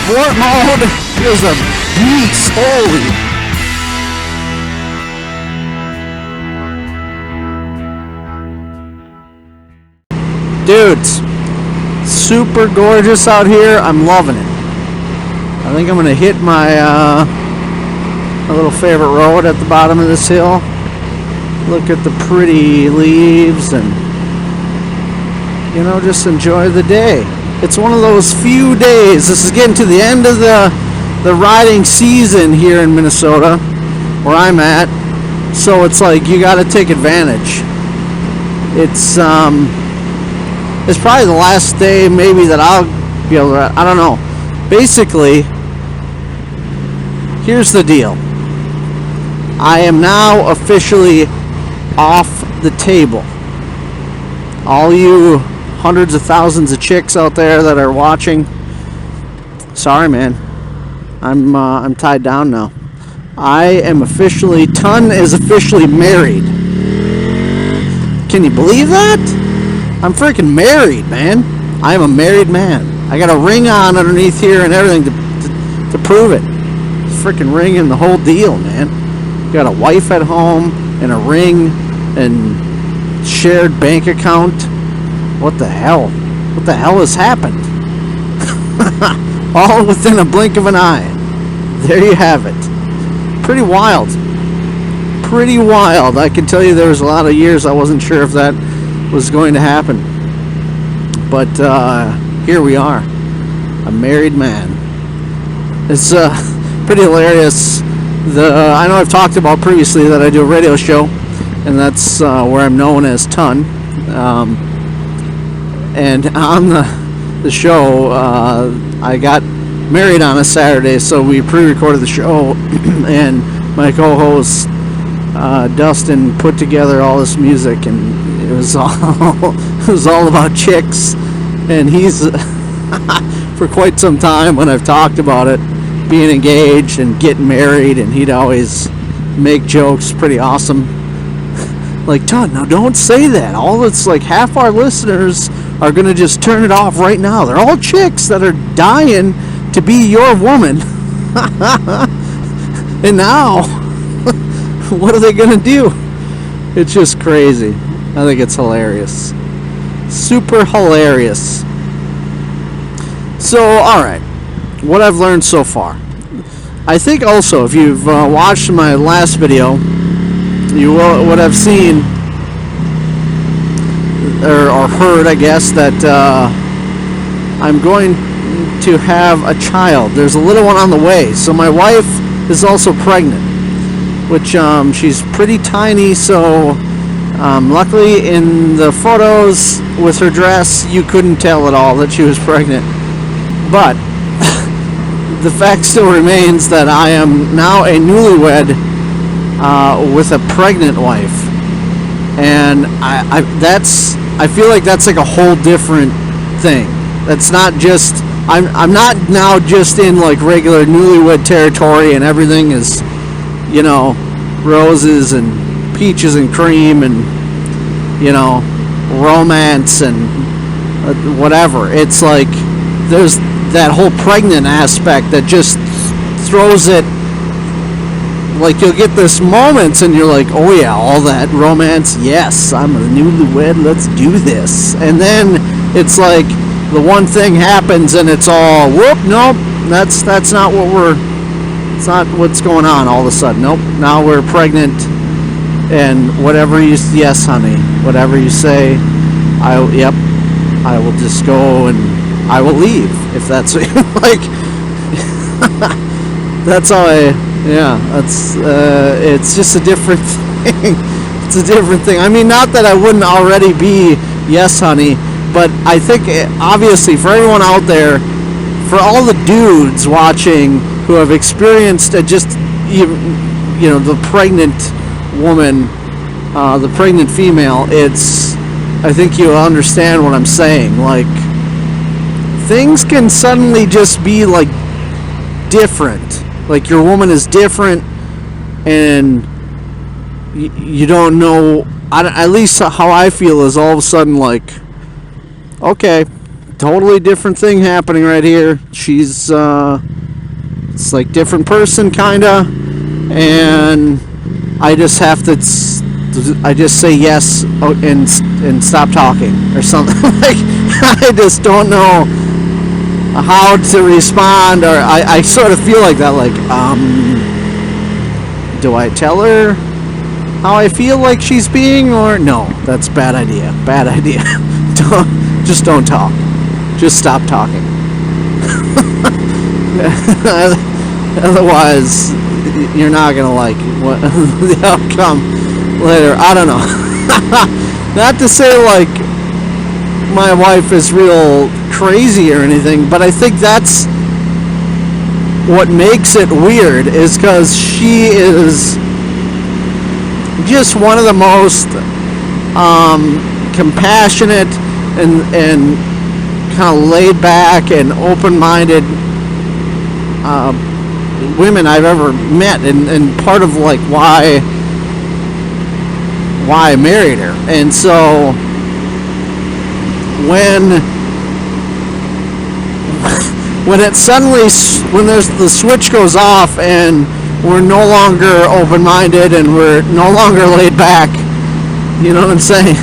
sport mode is a beast. Holy. Dudes, super gorgeous out here. I'm loving it. I think I'm going to hit my little favorite road at the bottom of this hill. Look at the pretty leaves and, you know, just enjoy the day. It's one of those few days. This is getting to the end of the riding season here in Minnesota, where I'm at. So it's like you got to take advantage. It's probably the last day maybe that I'll be able to, I don't know. Basically, here's the deal. I am now officially off the table. All you hundreds of thousands of chicks out there that are watching, sorry man, I'm tied down now. I am officially, Ton is officially married. Can you believe that? I'm freaking married, man. I am a married man. I got a ring on underneath here and everything to prove it. Freaking ring and the whole deal, man. Got a wife at home and a ring and shared bank account. What the hell? What the hell has happened? All within a blink of an eye. There you have it. Pretty wild. Pretty wild. I can tell you there was a lot of years I wasn't sure if that was going to happen. But here we are. A married man. It's pretty hilarious. I know I've talked about previously that I do a radio show, and that's where I'm known as Ton. And on the show, I got married on a Saturday, so we pre-recorded the show, and my co-host Dustin put together all this music, and it was all about chicks. And he's for quite some time, when I've talked about it, being engaged and getting married, and he'd always make jokes, pretty awesome. Like, Todd, now don't say that. All it's like half our listeners are gonna just turn it off right now. They're all chicks that are dying to be your woman. And now, what are they gonna do? It's just crazy. I think it's hilarious. Super hilarious. So, alright. What I've learned so far. I think also, if you've watched my last video, you would have seen, or heard, I guess, that I'm going to have a child. There's a little one on the way. So my wife is also pregnant, which she's pretty tiny, so luckily in the photos with her dress, you couldn't tell at all that she was pregnant. But the fact still remains that I am now a newlywed with a pregnant wife, and I feel like that's like a whole different thing. That's not just, I'm not now just in like regular newlywed territory and everything is, you know, roses and peaches and cream and, you know, romance and whatever. It's like there's that whole pregnant aspect that just throws it, like you'll get this moments and you're like, oh yeah, all that romance, yes, I'm a newlywed, let's do this. And then it's like the one thing happens and it's all, whoop, nope, that's not what it's not what's going on all of a sudden. Nope, now we're pregnant, and whatever you, yes honey, whatever you say, I will just go and I will leave, if that's what you like. That's how it's just a different thing. It's a different thing. I mean, not that I wouldn't already be yes honey, but I think obviously for everyone out there, for all the dudes watching who have experienced just, you know, the pregnant woman, the pregnant female, I think you'll understand what I'm saying. Like, things can suddenly just be like different. Like your woman is different, and you don't know. At least how I feel is all of a sudden like, okay, totally different thing happening right here. She's it's like different person kinda, and I just have to I just say yes and stop talking or something. Like, I just don't know how to respond, or I sort of feel like that, like, do I tell her how I feel like she's being, or no? That's bad idea. Don't talk. Just stop talking. Otherwise, you're not gonna like what the outcome later. I don't know. Not to say like my wife is real crazy or anything, but I think that's what makes it weird, is because she is just one of the most compassionate and kind of laid back and open-minded women I've ever met, and part of like why I married her. And so when there's the switch goes off and we're no longer open-minded and we're no longer laid back, you know what I'm saying,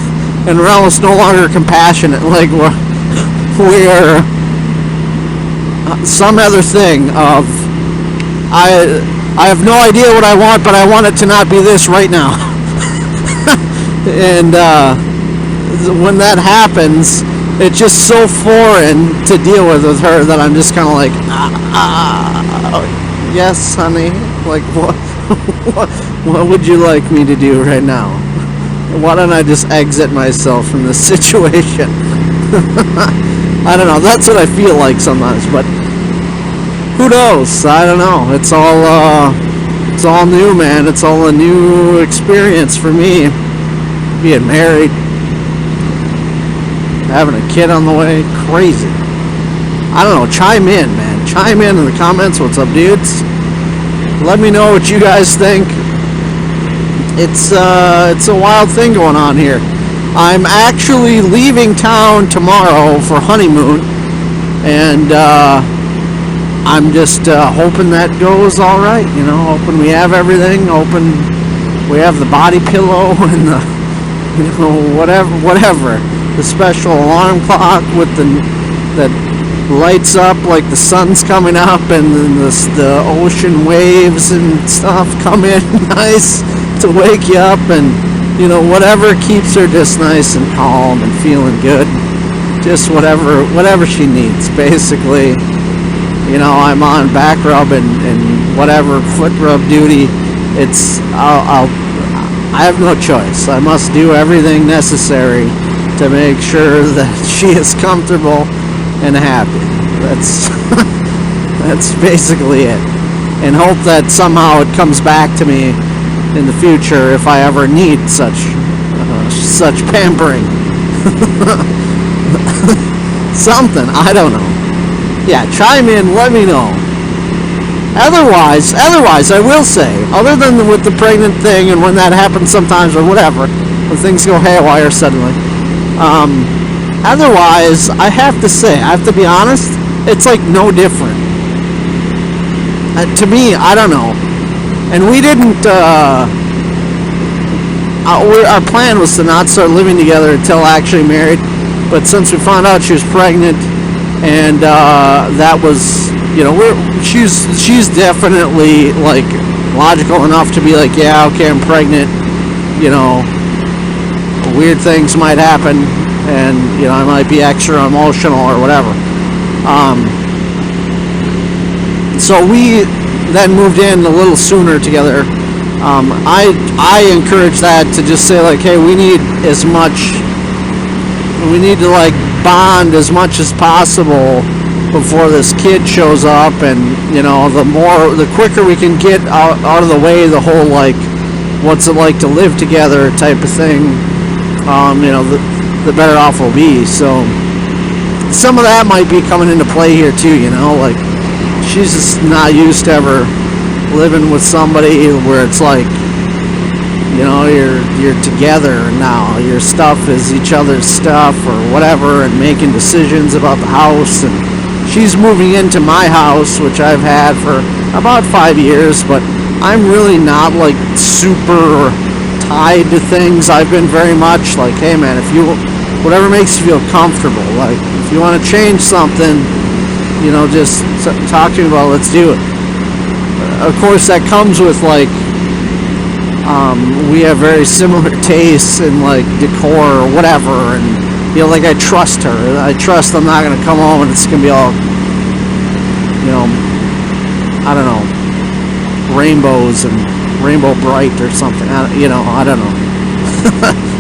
and we're almost no longer compassionate, like we're some other thing of I have no idea what I want, but I want it to not be this right now. And when that happens, it's just so foreign to deal with her that I'm just kind of like, yes, honey. Like, what would you like me to do right now? Why don't I just exit myself from this situation? I don't know. That's what I feel like sometimes, but who knows? I don't know. It's all new, man. It's all a new experience for me. Being married, having a kid on the way, crazy. I don't know. Chime in, man. Chime in the comments. What's up, dudes? Let me know what you guys think. It's a wild thing going on here. I'm actually leaving town tomorrow for honeymoon, and I'm just hoping that goes all right. You know, hoping we have everything. Hoping we have the body pillow and the, you know, whatever. The special alarm clock with that lights up like the sun's coming up, and then the ocean waves and stuff come in nice to wake you up, and you know, whatever keeps her just nice and calm and feeling good. Just whatever she needs, basically. You know, I'm on back rub and whatever foot rub duty. I have no choice. I must do everything necessary to make sure that she is comfortable and happy. That's basically it. And hope that somehow it comes back to me in the future if I ever need such pampering. Something, I don't know. Yeah, chime in, let me know. Otherwise, I will say, other than with the pregnant thing and when that happens sometimes or whatever, when things go haywire suddenly, otherwise, I have to say, I have to be honest, it's like no different. To me, I don't know. And we didn't, our plan was to not start living together until actually married, but since we found out she was pregnant, and that was, you know, she's definitely like logical enough to be like, yeah, okay, I'm pregnant, you know, weird things might happen, and you know, I might be extra emotional or whatever. So we then moved in a little sooner together. I encourage that to just say like, hey, we need to like bond as much as possible before this kid shows up, and you know, the quicker we can get out of the way the whole like what's it like to live together type of thing, you know, the better off we'll be. So some of that might be coming into play here too, you know, like she's just not used to ever living with somebody where it's like, you know, you're you're together now. Your stuff is each other's stuff or whatever, and making decisions about the house. And she's moving into my house, which I've had for about 5 years, but I'm really not like super tied to things. I've been very much like, hey man, if you, whatever makes you feel comfortable, like if you want to change something, you know, just talk to me about it, let's do it. Of course, that comes with like, we have very similar tastes in like decor or whatever, and you know, like I trust her. I trust I'm not gonna come home and it's gonna be all, you know, I don't know, rainbows and rainbow bright or something. You know, I don't know.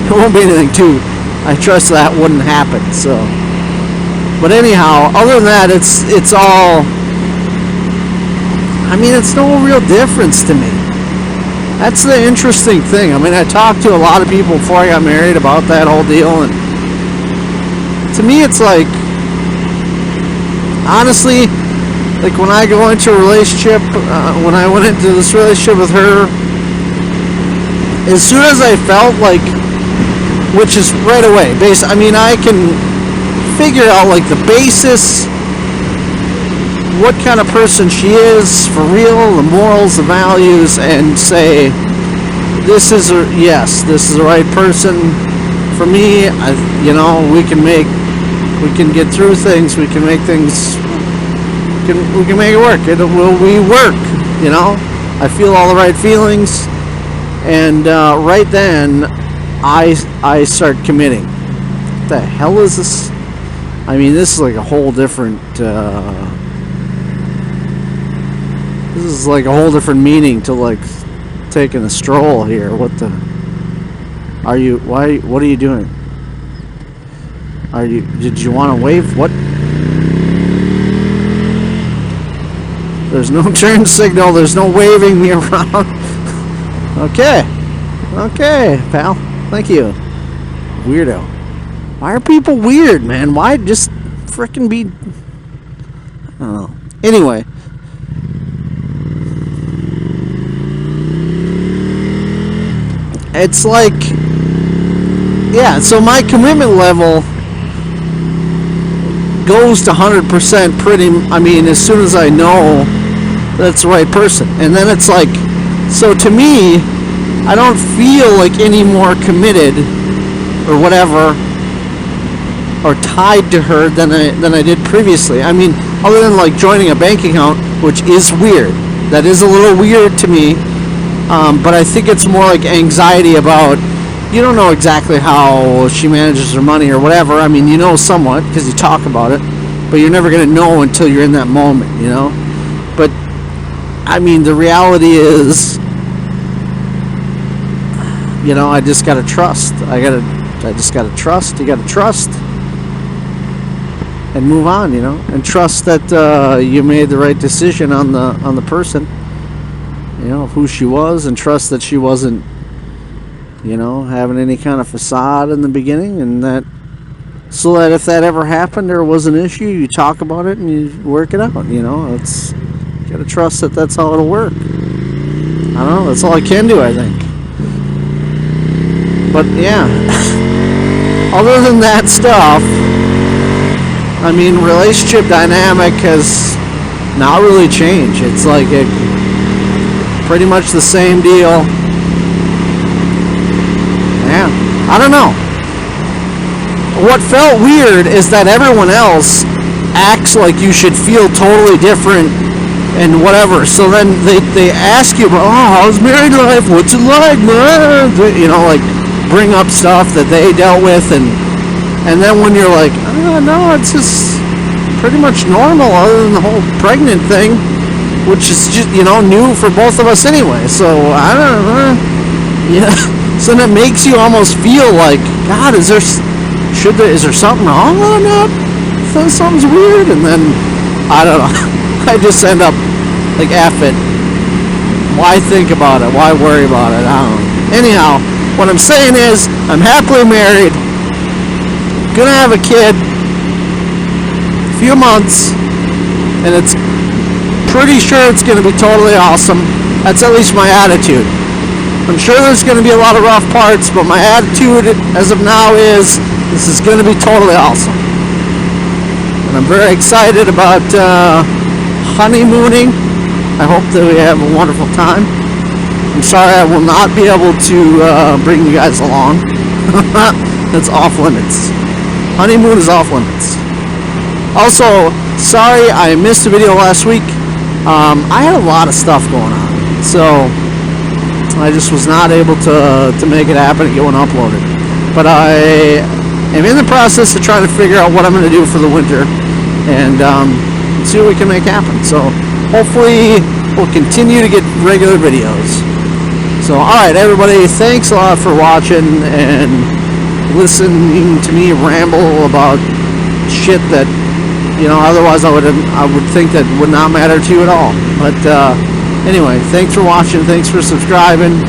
It won't be anything too. I trust that wouldn't happen. So, but anyhow, other than that, it's all. I mean, it's no real difference to me. That's the interesting thing. I mean, I talked to a lot of people before I got married about that whole deal, and to me, it's like, honestly, like when I go into a relationship, when I went into this relationship with her, as soon as I felt like, which is right away, I mean, I can figure out like the basis, what kind of person she is for real, the morals, the values, and say, this is the right person for me. You know, we can get through things, we can make things, we can make it work. We work, you know. I feel all the right feelings, and right then, I start committing. What the hell is this? I mean, this is like a whole different. This is like a whole different meaning to like taking a stroll here. What the? Are you? Why? What are you doing? Are you? Did you want to wave? What? There's no turn signal. There's no waving me around. Okay, pal. Thank you. Weirdo. Why are people weird, man? Why just frickin' be? I don't know. Anyway. It's like, yeah, so my commitment level goes to 100% pretty, I mean, as soon as I know that's the right person. And then it's like, so to me, I don't feel like any more committed or whatever, or tied to her than I did previously. I mean, other than like joining a bank account, which is weird. That is a little weird to me. But I think it's more like anxiety about, you don't know exactly how she manages her money or whatever. I mean, you know somewhat because you talk about it, but you're never going to know until you're in that moment, you know? But, I mean, the reality is, you know, I just got to trust. I just got to trust. You got to trust and move on, you know? And trust that you made the right decision on the person. You know, who she was, and trust that she wasn't, you know, having any kind of facade in the beginning, and that, so that if that ever happened or was an issue, you talk about it and you work it out, you know. It's, you gotta trust that that's how it'll work. I don't know, that's all I can do, I think. But, yeah. Other than that stuff, I mean, relationship dynamic has not really changed. It's like pretty much the same deal. Yeah, I don't know. What felt weird is that everyone else acts like you should feel totally different and whatever. So then they ask you, oh, how's married life? What's it like, man? You know, like bring up stuff that they dealt with, and then when you're like, oh, no, it's just pretty much normal other than the whole pregnant thing, which is just, you know, new for both of us anyway. So I don't know. Yeah. So then it makes you almost feel like, God, is there something wrong with that? Something's weird. And then I don't know. I just end up like, F it. Why think about it? Why worry about it? I don't know. Anyhow, what I'm saying is, I'm happily married. Gonna have a kid. A few months, and it's pretty sure it's going to be totally awesome. That's at least my attitude. I'm sure there's going to be a lot of rough parts, but my attitude as of now is this is going to be totally awesome. And I'm very excited about honeymooning. I hope that we have a wonderful time. I'm sorry I will not be able to bring you guys along. That's off limits. Honeymoon is off limits. Also, sorry I missed a video last week. I had a lot of stuff going on, so I just was not able to make it happen and get one uploaded. But I am in the process of trying to figure out what I'm going to do for the winter and see what we can make happen. So hopefully we'll continue to get regular videos. So alright everybody, thanks a lot for watching and listening to me ramble about shit that, you know, otherwise I would think that would not matter to you at all. But anyway, thanks for watching, thanks for subscribing,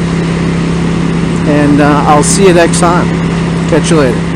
and I'll see you next time. Catch you later.